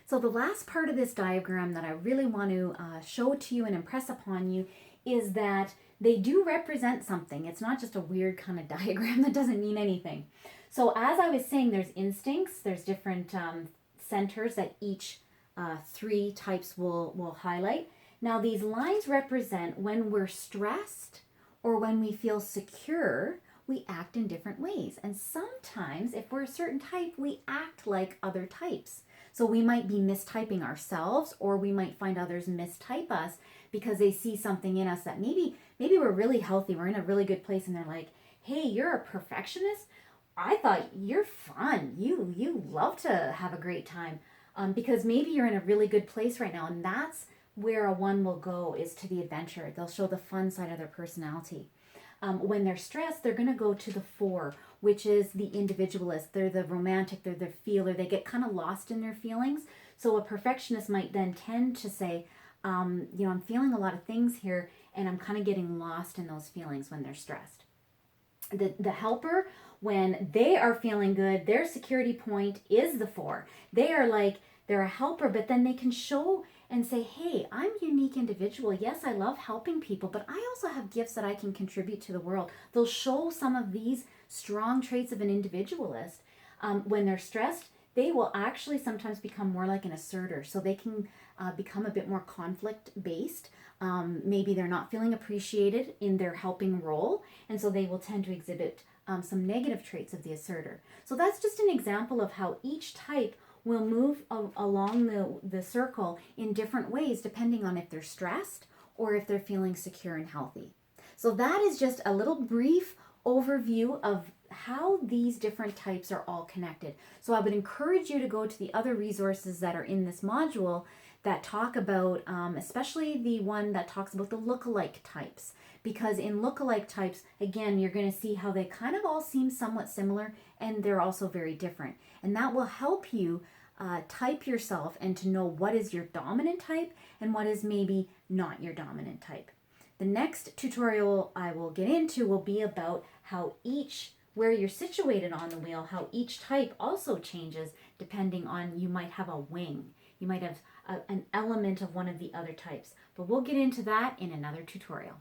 So the last part of this diagram that I really want to show to you and impress upon you is that they do represent something. It's not just a weird kind of diagram that doesn't mean anything. So as I was saying, there's instincts, there's different centers that each three types will highlight. Now these lines represent when we're stressed or when we feel secure, we act in different ways. And sometimes if we're a certain type, we act like other types. So we might be mistyping ourselves, or we might find others mistype us because they see something in us that maybe we're really healthy, we're in a really good place, and they're like, hey, you're a perfectionist? I thought you're fun. You love to have a great time. Because maybe you're in a really good place right now, and that's where a 1 will go, is to the adventure. They'll show the fun side of their personality. When they're stressed, they're going to go to the 4, which is the individualist. They're the romantic, they're the feeler. They get kind of lost in their feelings. So a perfectionist might then tend to say, I'm feeling a lot of things here, and I'm kind of getting lost in those feelings when they're stressed. The helper, when they are feeling good, their security point is the 4. They're a helper, but then they can show and say, hey, I'm a unique individual. Yes, I love helping people, but I also have gifts that I can contribute to the world. They'll show some of these strong traits of an individualist. When they're stressed, they will actually sometimes become more like an asserter. So they can become a bit more conflict-based. Maybe they're not feeling appreciated in their helping role, and so they will tend to exhibit some negative traits of the asserter. So that's just an example of how each type will move along the circle in different ways depending on if they're stressed or if they're feeling secure and healthy. So that is just a little brief overview of how these different types are all connected. So I would encourage you to go to the other resources that are in this module that talk about, especially the one that talks about the lookalike types. Because in lookalike types, again, you're going to see how they kind of all seem somewhat similar, and they're also very different. And that will help you type yourself and to know what is your dominant type and what is maybe not your dominant type. The next tutorial I will get into will be about how where you're situated on the wheel, how each type also changes depending on, you might have a wing. You might have an element of one of the other types. But we'll get into that in another tutorial.